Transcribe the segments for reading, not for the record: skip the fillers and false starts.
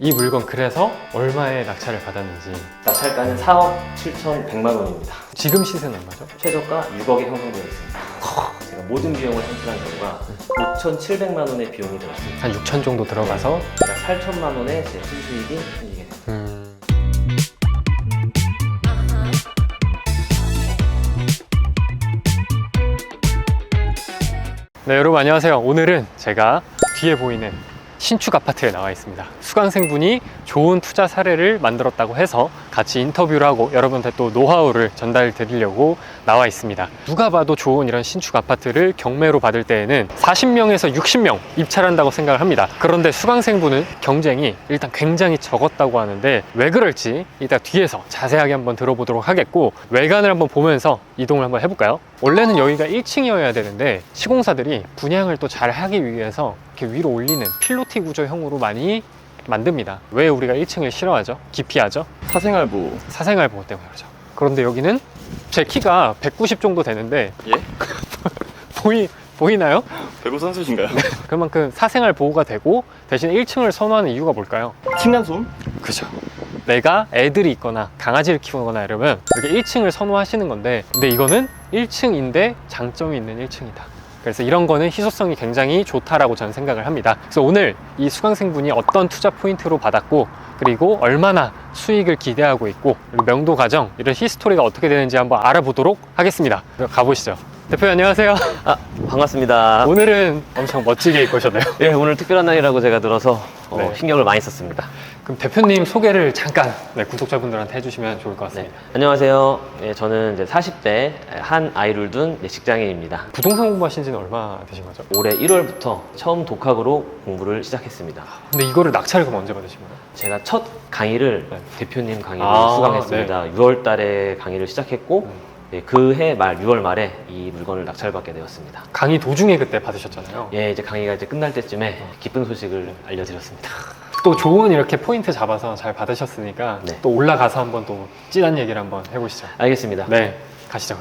이 물건 그래서 얼마에 낙찰을 받았는지. 낙찰가는 4억 7,100만 원입니다. 지금 시세는 얼마죠? 최저가 6억에 형성되어 있습니다. 제가 모든 비용을 산출한 결과 5,700만 원의 비용이 들었습니다. 한 6천 정도 들어가서 약 8천만 원의 제 순수익이 생기게 됩니다. 네, 여러분 안녕하세요. 오늘은 제가 뒤에 보이는 신축 아파트에 나와 있습니다. 수강생분이 좋은 투자 사례를 만들었다고 해서 같이 인터뷰를 하고 여러분한테 또 노하우를 전달 드리려고 나와 있습니다. 누가 봐도 좋은 이런 신축 아파트를 경매로 받을 때에는 40명에서 60명 입찰한다고 생각을 합니다. 그런데 수강생분은 경쟁이 일단 굉장히 적었다고 하는데 왜 그럴지 이따 뒤에서 자세하게 한번 들어보도록 하겠고, 외관을 한번 보면서 이동을 한번 해볼까요? 원래는 여기가 1층이어야 되는데 시공사들이 분양을 또 잘 하기 위해서 이렇게 위로 올리는 필로티 구조형으로 많이 만듭니다. 왜 우리가 1층을 싫어하죠? 기피하죠? 사생활 보호 때문에 그러죠. 그런데 여기는 제 키가 190 정도 되는데 예? 보이나요? 배구 선수신가요? 그만큼 사생활 보호가 되고 대신 1층을 선호하는 이유가 뭘까요? 층간소음? 그죠. 내가 애들이 있거나 강아지를 키우거나 이러면 이렇게 1층을 선호하시는 건데, 근데 이거는 1층인데 장점이 있는 1층이다. 그래서 이런 거는 희소성이 굉장히 좋다라고 저는 생각을 합니다. 그래서 오늘 이 수강생분이 어떤 투자 포인트로 받았고, 그리고 얼마나 수익을 기대하고 있고, 그리고 명도 과정, 이런 히스토리가 어떻게 되는지 한번 알아보도록 하겠습니다. 가보시죠. 대표님 안녕하세요. 반갑습니다. 오늘은 엄청 멋지게 입고 오셨네요. 예, 오늘 특별한 날이라고 제가 들어서 네. 신경을 많이 썼습니다. 그럼 대표님 소개를 잠깐 구독자분들한테 해주시면 좋을 것 같습니다. 안녕하세요. 예, 저는 이제 40대 한 아이를 둔 직장인입니다. 부동산 공부하신 지는 얼마 되신 거죠? 올해 1월부터 처음 독학으로 공부를 시작했습니다. 근데 이거를 낙찰을 그럼 언제 받으신 거예요? 제가 첫 강의를 네. 대표님 강의를 아, 수강했습니다. 6월 달에 강의를 시작했고 그해 말 6월 말에 이 물건을 낙찰받게 되었습니다. 강의 도중에 그때 받으셨잖아요. 예, 이제 강의가 이제 끝날 때쯤에 기쁜 소식을 알려드렸습니다. 또 좋은 이렇게 포인트 잡아서 잘 받으셨으니까 네. 또 올라가서 한번 또 찐한 얘기를 한번 해보시죠. 알겠습니다. 네, 가시죠.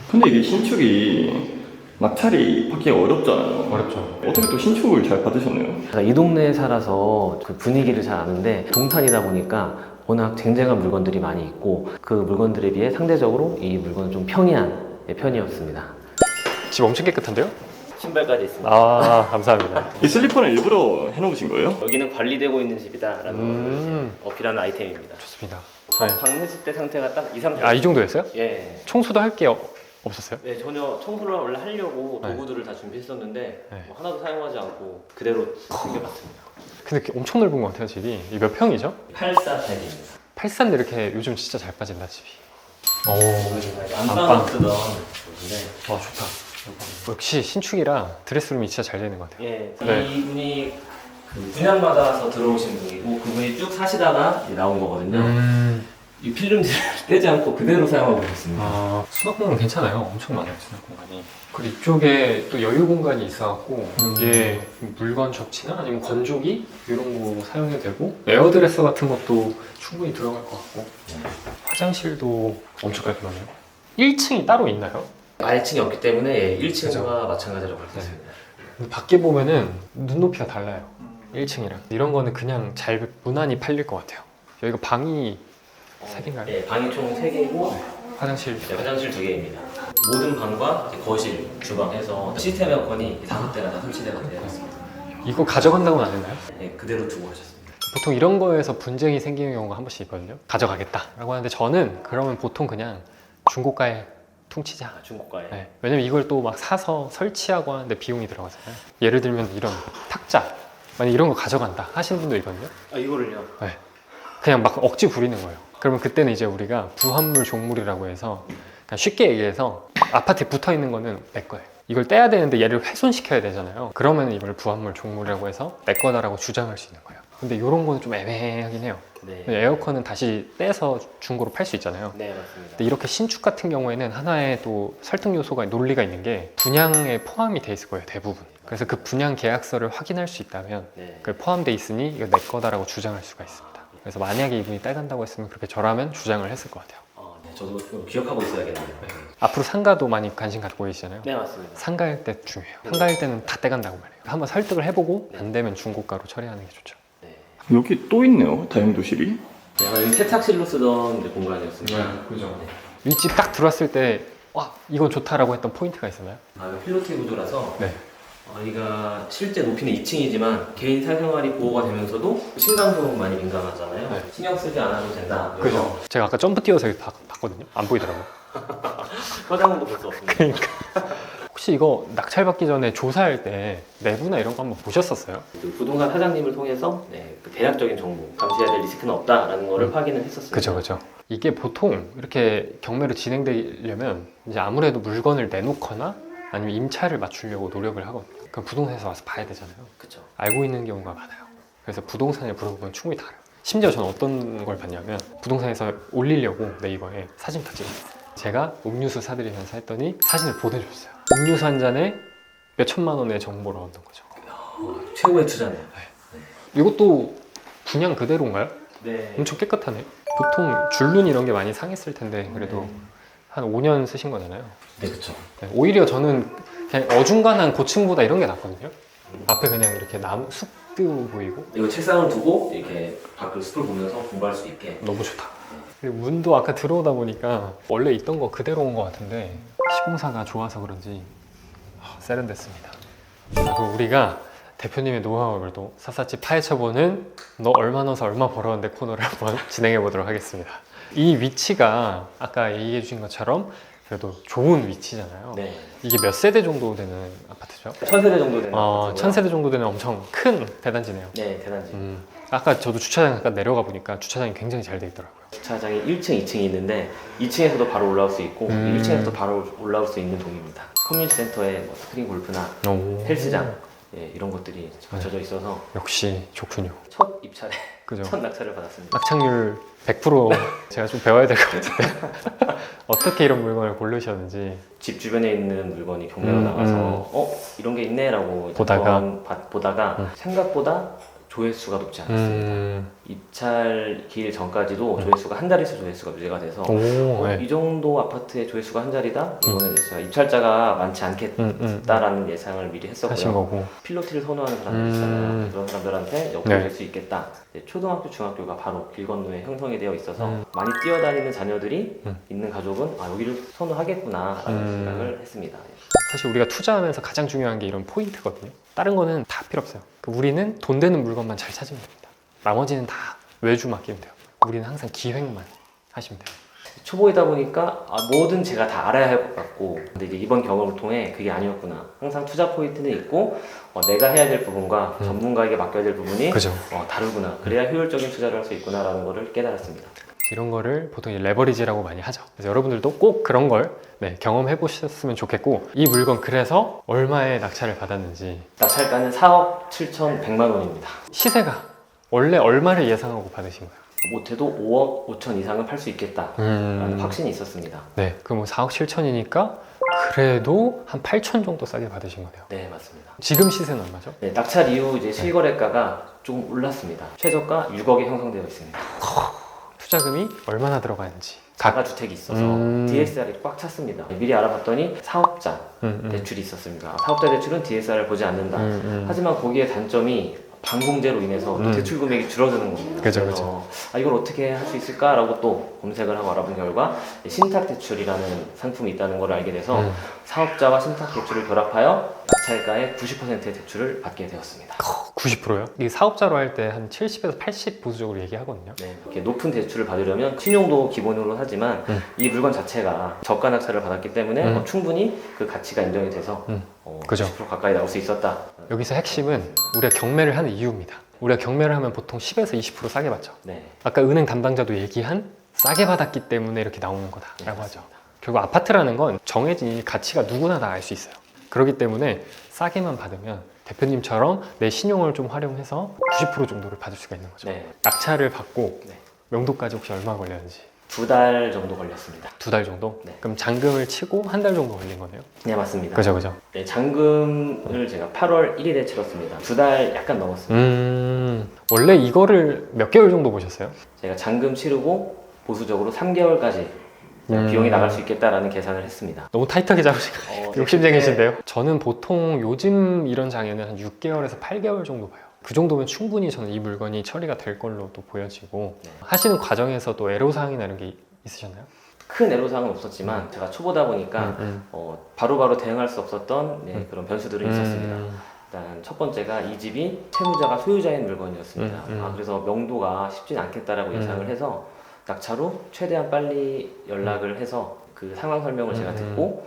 근데 이게 신축이 낙찰이 받기가 어렵잖아요. 어렵죠. 어떻게 또 신축을 잘 받으셨네요? 제가 이 동네에 살아서 그 분위기를 잘 아는데 동탄이다 보니까 워낙 쟁쟁한 물건들이 많이 있고 그 물건들에 비해 상대적으로 이 물건은 좀 평이한 편이었습니다. 집 엄청 깨끗한데요? 신발까지 있습니다. 아, 감사합니다. 이 슬리퍼는 일부러 해놓으신 거예요? 여기는 관리되고 있는 집이다라는 어필하는 아이템입니다. 좋습니다. 방문했을 때 상태가 딱 이 상태. 아, 이 정도였어요? 예. 청소도 할 게 없었어요? 네, 전혀 청소를 원래 하려고 네. 도구들을 다 준비했었는데 네. 뭐 하나도 사용하지 않고 그대로 챙겨봤습니다. 근데 엄청 넓은 것 같아요, 집이. 이 몇 평이죠? 84평입니다. 83인데 이렇게 요즘 진짜 잘 빠진다, 집이. 안방 쓰던 곳인데 좋다. 역시 신축이라 드레스룸이 진짜 잘 되는 것 같아요. 예, 네. 이분이 그 분양받아서 들어오신 분이고 그분이 쭉 사시다가 이제 나온 거거든요. 이 필름지를 떼지 않고 그대로 사용하고 있습니다. 수납 공간 괜찮아요. 엄청 많아요, 수납 공간이. 그리고 이쪽에 또 여유 공간이 있어갖고 여기에 물건 접치나 아니면 건조기 이런 거 사용해도 되고, 에어드레서 같은 것도 충분히 들어갈 것 같고, 화장실도 엄청 깔끔하네요. 1층이 따로 있나요? 아래층이 없기 때문에 1층과 그죠. 마찬가지로 볼 수 있습니다. 밖에 보면은 눈높이가 달라요. 1층이랑. 이런 거는 그냥 잘 무난히 팔릴 것 같아요. 여기가 방이 3개인가요? 예, 방이 총 3개이고 화장실. 화장실 2개입니다. 모든 방과 이제 거실, 주방 해서 시스템 에어컨이 5대가 다 설치되어 있습니다. 이거 가져간다고는 안 했나요? 예, 그대로 두고 가셨습니다. 보통 이런 거에서 분쟁이 생기는 경우가 한 번씩 있거든요. 가져가겠다라고 하는데 저는 그러면 보통 그냥 중고가에 퉁치자. 중고가에. 네. 왜냐면 이걸 또 막 사서 설치하고 하는데 비용이 들어가잖아요. 예를 들면 이런 탁자, 만약 이런 거 가져간다 하시는 분도 있거든요. 이거를요? 네. 그냥 막 억지 부리는 거예요. 그러면 그때는 이제 우리가 부합물 종물이라고 해서, 그냥 쉽게 얘기해서 아파트에 붙어 있는 거는 내 거예요. 이걸 떼야 되는데 얘를 훼손시켜야 되잖아요. 그러면 이걸 부합물 종물이라고 해서 내 거다라고 주장할 수 있는 거예요. 근데 이런 거는 좀 애매하긴 해요. 네. 에어컨은 다시 떼서 중고로 팔 수 있잖아요. 네, 맞습니다. 근데 이렇게 신축 같은 경우에는 하나의 또 설득 요소가, 논리가 있는 게 분양에 포함이 돼 있을 거예요, 대부분. 그래서 그 분양 계약서를 확인할 수 있다면 네. 그게 포함돼 있으니 이거 내 거다라고 주장할 수가 있습니다. 그래서 만약에 이분이 떼간다고 했으면 그렇게 저라면 주장을 했을 것 같아요. 네, 저도 좀 기억하고 있어야겠네요. 앞으로 상가도 많이 관심 갖고 계시잖아요. 네, 맞습니다. 상가일 때 중요해요. 상가일 때는 다 떼간다고 말해요. 한번 설득을 해보고 안 되면 중고가로 처리하는 게 좋죠. 네. 여기 또 있네요, 다용도실이. 아마 여기 세탁실로 쓰던 이제 공간이었습니다. 그죠. 윗집 딱 들어왔을 때, 와, 이건 좋다라고 했던 포인트가 있었나요? 이거 필로티 구조라서 네. 여기가 실제 높이는 2층이지만 개인 사생활이 보호가 되면서도 층간소음 많이 민감하잖아요. 네. 신경 쓰지 않아도 된다. 그죠. 제가 아까 점프 뛰어서 여기 봤거든요. 안 보이더라고요. 화장실도 볼 수 없습니다. 혹시 이거 낙찰받기 전에 조사할 때 내부나 이런 거 한번 보셨었어요? 그 부동산 사장님을 통해서 그 대략적인 정보, 감시해야 될 리스크는 없다라는 거를 확인을 했었습니다. 그죠. 이게 보통 이렇게 경매로 진행되려면 이제 아무래도 물건을 내놓거나 아니면 임차를 맞추려고 노력을 하거든요. 그럼 부동산에서 와서 봐야 되잖아요. 그렇죠. 알고 있는 경우가 많아요. 그래서 부동산에 물어보면 충분히 다르요. 심지어 저는 어떤 걸 봤냐면 부동산에서 올리려고 네이버에 사진 다 찍었어요. 제가 음료수 사드리면서 했더니 사진을 보내줬어요. 음료수 한 잔에 몇 천만 원의 정보를 얻는 거죠. 최고의 투자네요. 이것도 분양 그대로인가요? 네. 엄청 깨끗하네. 보통 줄눈 이런 게 많이 상했을 텐데 그래도 한 5년 쓰신 거잖아요. 네, 그렇죠. 네, 오히려 저는 그냥 어중간한 고층보다 이런 게 낫거든요. 앞에 그냥 이렇게 나무 숲도 보이고 이거 책상을 두고 이렇게 밖을 숲을 보면서 공부할 수 있게. 너무 좋다. 그리고 문도 아까 들어오다 보니까 원래 있던 거 그대로 온 것 같은데 시공사가 좋아서 그런지 세련됐습니다. 그리고 우리가 대표님의 노하우를 또 샅샅이 파헤쳐보는 너 얼마 넣어서 얼마 벌었는데 코너를 한번 진행해 보도록 하겠습니다. 이 위치가 아까 얘기해 주신 것처럼 그래도 좋은 위치잖아요. 네. 이게 몇 세대 정도 되는 아파트죠? 1000세대 정도 되는. 1000세대 정도 되는 엄청 큰 대단지네요. 네, 대단지. 아까 저도 주차장 잠깐 내려가 보니까 주차장이 굉장히 잘 돼 있더라고요. 주차장이 1층, 2층이 있는데 2층에서도 바로 올라올 수 있고 1층에서도 바로 올라올 수 있는 동입니다. 커뮤니티 센터에 뭐 스크린 골프나 헬스장 이런 것들이 갖춰져 있어서 역시 좋군요. 첫 입찰에 그죠? 첫 낙찰을 받았습니다. 낙찰률 100% 제가 좀 배워야 될 것 같은데 어떻게 이런 물건을 고르셨는지. 집 주변에 있는 물건이 경매로 나와서 이런 게 있네 라고 보다가 생각보다 조회수가 높지 않았습니다. 입찰 기일 전까지도 조회수가 한 자릿수 조회수가 유지가 돼서 이 정도 아파트의 조회수가 한 자리다? 이거는 제가 입찰자가 많지 않겠다라는 예상을 미리 하신 했었고요. 거고. 필로티를 선호하는 사람들 있잖아요. 그런 사람들한테 역할을 낼 수 있겠다. 초등학교, 중학교가 바로 길 건너에 형성이 되어 있어서 많이 뛰어다니는 자녀들이 있는 가족은 여기를 선호하겠구나라는 생각을 했습니다. 사실 우리가 투자하면서 가장 중요한 게 이런 포인트거든요. 다른 거는 다 필요 없어요. 우리는 돈 되는 물건만 잘 찾으면 됩니다. 나머지는 다 외주 맡기면 돼요. 우리는 항상 기획만 하시면 돼요. 초보이다 보니까 뭐든 제가 다 알아야 할 것 같고, 근데 이제 이번 경험을 통해 그게 아니었구나. 항상 투자 포인트는 있고 내가 해야 될 부분과 전문가에게 맡겨야 될 부분이 그죠. 다르구나. 그래야 효율적인 투자를 할 수 있구나라는 거를 깨달았습니다. 이런 거를 보통 레버리지라고 많이 하죠. 그래서 여러분들도 꼭 그런 걸 경험해 보셨으면 좋겠고, 이 물건 그래서 얼마에 낙찰을 받았는지. 낙찰가는 4억 7,100만 원입니다. 시세가 원래 얼마를 예상하고 받으신 거예요? 못해도 5억 5천 이상은 팔 수 있겠다라는 확신이 있었습니다. 네, 그럼 4억 7천이니까 그래도 한 8천 정도 싸게 받으신 거네요. 네, 맞습니다. 지금 시세는 얼마죠? 네, 낙찰 이후 이제 실거래가가 조금 올랐습니다. 최저가 6억에 형성되어 있습니다. 투자금이 얼마나 들어가는지. 자가주택이 있어서 DSR이 꽉 찼습니다. 미리 알아봤더니 사업자 대출이 있었습니다. 사업자 대출은 DSR을 보지 않는다. 하지만 거기에 단점이 반공제로 인해서 대출 금액이 줄어드는 겁니다. 그죠. 이걸 어떻게 할 수 있을까라고 또 검색을 하고 알아본 결과 신탁 대출이라는 상품이 있다는 걸 알게 돼서 사업자와 신탁 대출을 결합하여 낙찰가의 90%의 대출을 받게 되었습니다. 90%요? 이게 사업자로 할 때 한 70에서 80 보수적으로 얘기하거든요. 네, 이렇게 높은 대출을 받으려면 신용도 기본으로 하지만 이 물건 자체가 저가 낙찰을 받았기 때문에 충분히 그 가치가 인정이 돼서 그죠. 90% 가까이 나올 수 있었다. 여기서 핵심은 우리가 경매를 하는 이유입니다. 우리가 경매를 하면 보통 10에서 20% 싸게 받죠. 네, 아까 은행 담당자도 얘기한 싸게 받았기 때문에 이렇게 나오는 거다라고 하죠. 결국 아파트라는 건 정해진 이 가치가 누구나 다 알 수 있어요. 그렇기 때문에 싸게만 받으면 대표님처럼 내 신용을 좀 활용해서 90% 정도를 받을 수가 있는 거죠. 네. 낙찰을 받고 네. 명도까지 혹시 얼마 걸렸는지. 2달 정도 걸렸습니다. 2달 정도? 네. 그럼 잔금을 치고 한 달 정도 걸린 거네요? 네, 맞습니다. 그죠. 네, 잔금을 제가 8월 1일에 치렀습니다. 2달 약간 넘었습니다. 원래 이거를 몇 개월 정도 보셨어요? 제가 잔금 치르고 보수적으로 3개월까지 비용이 나갈 수 있겠다라는 계산을 했습니다. 너무 타이트하게 잡으신 거예요. 네, 욕심쟁이신데요? 저는 보통 요즘 이런 장에는 한 6개월에서 8개월 정도 봐요. 그 정도면 충분히 저는 이 물건이 처리가 될 걸로 또 보여지고 네. 하시는 과정에서 또 애로사항이나 이런 게 있으셨나요? 큰 애로사항은 없었지만 제가 초보다 보니까 바로바로 대응할 수 없었던 그런 변수들은 있었습니다. 일단 첫 번째가 이 집이 채무자가 소유자인 물건이었습니다. 그래서 명도가 쉽진 않겠다라고 예상을 해서 낙차로 최대한 빨리 연락을 해서 그 상황 설명을 제가 듣고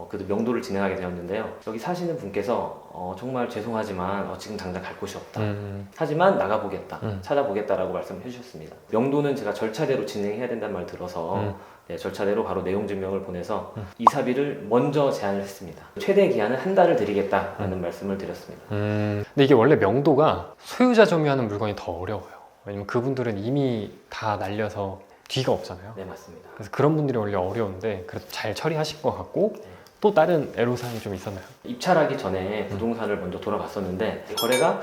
그래도 명도를 진행하게 되었는데요. 여기 사시는 분께서 정말 죄송하지만 지금 당장 갈 곳이 없다. 하지만 나가보겠다, 찾아보겠다라고 말씀해 주셨습니다. 명도는 제가 절차대로 진행해야 된다는 말 들어서 네, 절차대로 바로 내용 증명을 보내서 이사비를 먼저 제안을 했습니다. 최대 기한은 한 달을 드리겠다라는 말씀을 드렸습니다. 근데 이게 원래 명도가 소유자 점유하는 물건이 더 어려워요. 왜냐면 그분들은 이미 다 날려서 뒤가 없잖아요. 네, 맞습니다. 그래서 그런 분들이 원래 어려운데 그래도 잘 처리하실 것 같고 네. 또 다른 애로사항이 좀 있었나요? 입찰하기 전에 부동산을 먼저 돌아봤었는데 거래가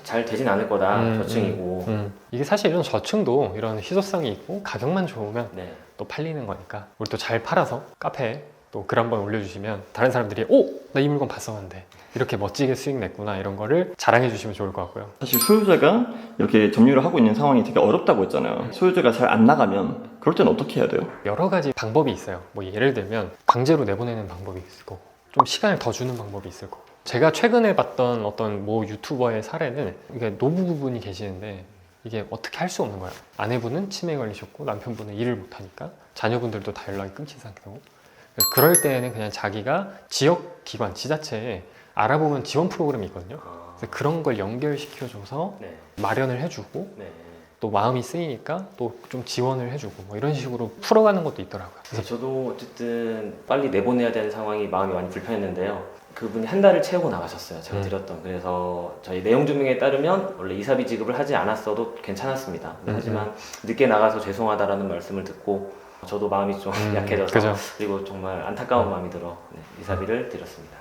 잘 되진 않을 거다. 저층이고 이게 사실 이런 저층도 이런 희소성이 있고 가격만 좋으면 네. 또 팔리는 거니까 우리 또 잘 팔아서 카페에 또 글 한번 올려주시면 다른 사람들이 오! 나 이 물건 봤었는데 이렇게 멋지게 수익 냈구나 이런 거를 자랑해 주시면 좋을 것 같고요. 사실 소유자가 이렇게 점유를 하고 있는 상황이 되게 어렵다고 했잖아요. 소유자가 잘 안 나가면 그럴 때는 어떻게 해야 돼요? 여러 가지 방법이 있어요. 뭐 예를 들면 강제로 내보내는 방법이 있을 거고 좀 시간을 더 주는 방법이 있을 거고 제가 최근에 봤던 어떤 모 유튜버의 사례는 이게 노부부분이 계시는데 이게 어떻게 할 수 없는 거예요. 아내분은 치매에 걸리셨고 남편분은 일을 못하니까 자녀분들도 다 연락이 끊긴 상태고 그래서 그럴 때에는 그냥 자기가 지역 기관, 지자체에 알아보면 지원 프로그램이 있거든요. 그래서 그런 걸 연결시켜줘서 네. 마련을 해주고 네. 또 마음이 쓰이니까 또 좀 지원을 해주고 뭐 이런 식으로 풀어가는 것도 있더라고요. 그래서 저도 어쨌든 빨리 내보내야 되는 상황이 마음이 많이 불편했는데요. 그분이 한 달을 채우고 나가셨어요. 제가 드렸던. 그래서 저희 내용 증명에 따르면 원래 이사비 지급을 하지 않았어도 괜찮았습니다. 하지만 늦게 나가서 죄송하다라는 말씀을 듣고 저도 마음이 좀 약해져서 그죠. 그리고 정말 안타까운 마음이 들어 이사비를 드렸습니다.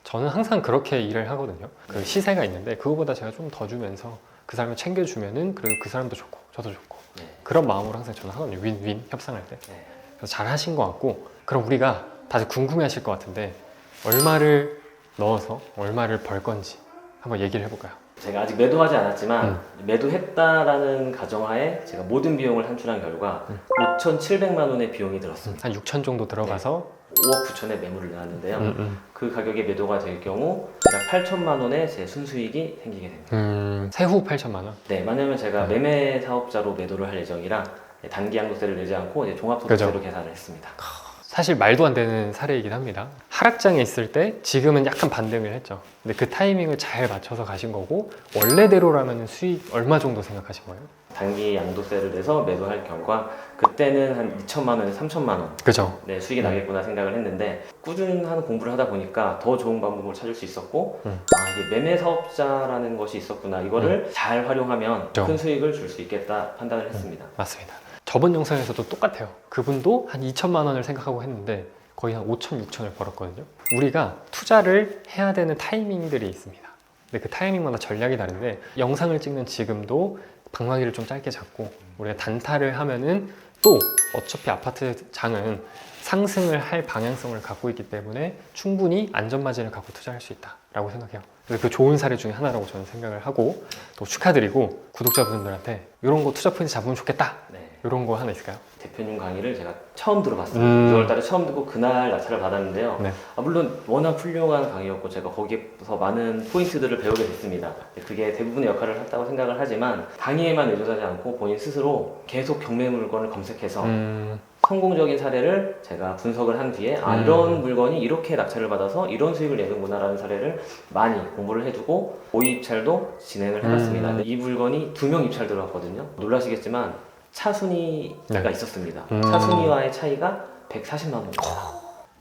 저는 항상 그렇게 일을 하거든요. 그 시세가 있는데 그거보다 제가 좀 더 주면서 그 사람을 챙겨주면은 그래도 그 사람도 좋고 저도 좋고 네. 그런 마음으로 항상 저는 하거든요. 윈윈 협상할 때. 네. 그래서 잘 하신 것 같고 그럼 우리가 다들 궁금해 하실 것 같은데 얼마를 넣어서 얼마를 벌 건지 한번 얘기를 해볼까요? 제가 아직 매도하지 않았지만 매도했다라는 가정하에 제가 모든 비용을 산출한 결과 5,700만 원의 비용이 들었습니다. 한 6천 정도 들어가서 5억 9천에 매물을 내놨는데요. 그 가격에 매도가 될 경우 약 8천만 원의 제 순수익이 생기게 됩니다. 세후 8천만 원. 네, 만약에 제가 매매 사업자로 매도를 할 예정이라 단기 양도세를 내지 않고 이제 종합소득세로 그죠. 계산을 했습니다. 사실 말도 안 되는 사례이긴 합니다. 하락장에 있을 때 지금은 약간 반등을 했죠. 근데 그 타이밍을 잘 맞춰서 가신 거고 원래대로라면 수익 얼마 정도 생각하신 거예요? 단기 양도세를 내서 매도할 결과 그때는 한 2천만 원에서 3천만 원 그죠. 네, 수익이 나겠구나 생각을 했는데 꾸준한 공부를 하다 보니까 더 좋은 방법을 찾을 수 있었고 이게 매매 사업자라는 것이 있었구나 이거를 잘 활용하면 그렇죠. 큰 수익을 줄 수 있겠다 판단을 했습니다. 맞습니다. 저번 영상에서도 똑같아요. 그분도 한 2천만 원을 생각하고 했는데 거의 한 5천, 6천을 벌었거든요. 우리가 투자를 해야 되는 타이밍들이 있습니다. 근데 그 타이밍마다 전략이 다른데 영상을 찍는 지금도 방망이를 좀 짧게 잡고 우리가 단타를 하면은 또 어차피 아파트 장은 상승을 할 방향성을 갖고 있기 때문에 충분히 안전마진을 갖고 투자할 수 있다라고 생각해요. 그래서 그 좋은 사례 중에 하나라고 저는 생각을 하고 또 축하드리고 구독자분들한테 이런 거 투자 포인트 잡으면 좋겠다 네. 이런 거 하나 있을까요? 대표님 강의를 제가 처음 들어봤습니다. 6월달에 처음 듣고 그날 낙찰을 받았는데요. 네. 물론 워낙 훌륭한 강의였고 제가 거기에서 많은 포인트들을 배우게 됐습니다. 그게 대부분의 역할을 했다고 생각을 하지만 강의에만 의존하지 않고 본인 스스로 계속 경매 물건을 검색해서 성공적인 사례를 제가 분석을 한 뒤에 이런 물건이 이렇게 낙찰을 받아서 이런 수익을 내는구나 라는 사례를 많이 공부를 해주고 모의 입찰도 진행을 해봤습니다. 근데 이 물건이 2명 입찰 들어왔거든요. 놀라시겠지만 차순위가 네. 있었습니다. 차순위와의 차이가 140만 원입니다.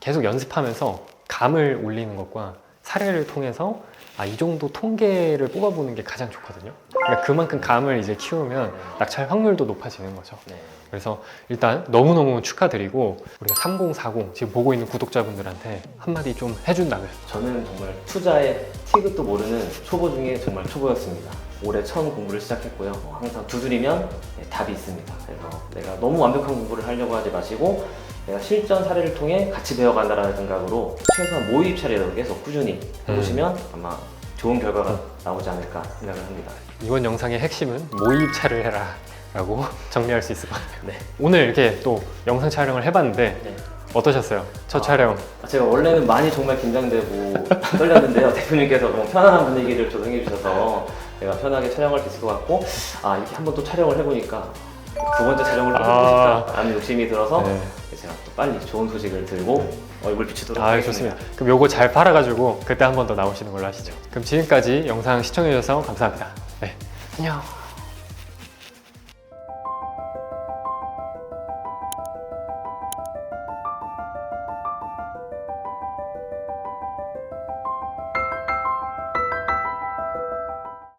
계속 연습하면서 감을 올리는 것과 사례를 통해서 이 정도 통계를 뽑아보는 게 가장 좋거든요. 그러니까 그만큼 감을 이제 키우면 낙찰 확률도 높아지는 거죠. 네. 그래서 일단 너무너무 축하드리고 우리가 3040 지금 보고 있는 구독자분들한테 한마디 좀 해준다면 저는 정말 투자의 티귿도 모르는 초보 중에 정말 초보였습니다. 올해 처음 공부를 시작했고요. 항상 두드리면 답이 있습니다. 그래서 내가 너무 완벽한 공부를 하려고 하지 마시고 내가 실전 사례를 통해 같이 배워간다는 생각으로 최소한 모의 입찰이라도 계속 꾸준히 해보시면 아마 좋은 결과가 나오지 않을까 생각을 합니다. 이번 영상의 핵심은 모입차를 해라 라고 정리할 수 있을 것 같아요. 네. 오늘 이렇게 또 영상 촬영을 해봤는데 네. 어떠셨어요? 첫 촬영. 제가 원래는 많이 정말 긴장되고 떨렸는데요. 대표님께서 너무 편안한 분위기를 조성해 주셔서 제가 편하게 촬영할 수 있을 것 같고, 이렇게 한번 또 촬영을 해보니까 두 번째 촬영을 또 해보고 싶다라는 욕심이 들어서 네. 제가 또 빨리 좋은 소식을 들고 얼굴 비추도록 아, 하겠습니다. 좋습니다. 그럼 요거 잘 팔아가지고 그때 한 번 더 나오시는 걸로 하시죠. 그럼 지금까지 영상 시청해주셔서 감사합니다. 네. 안녕.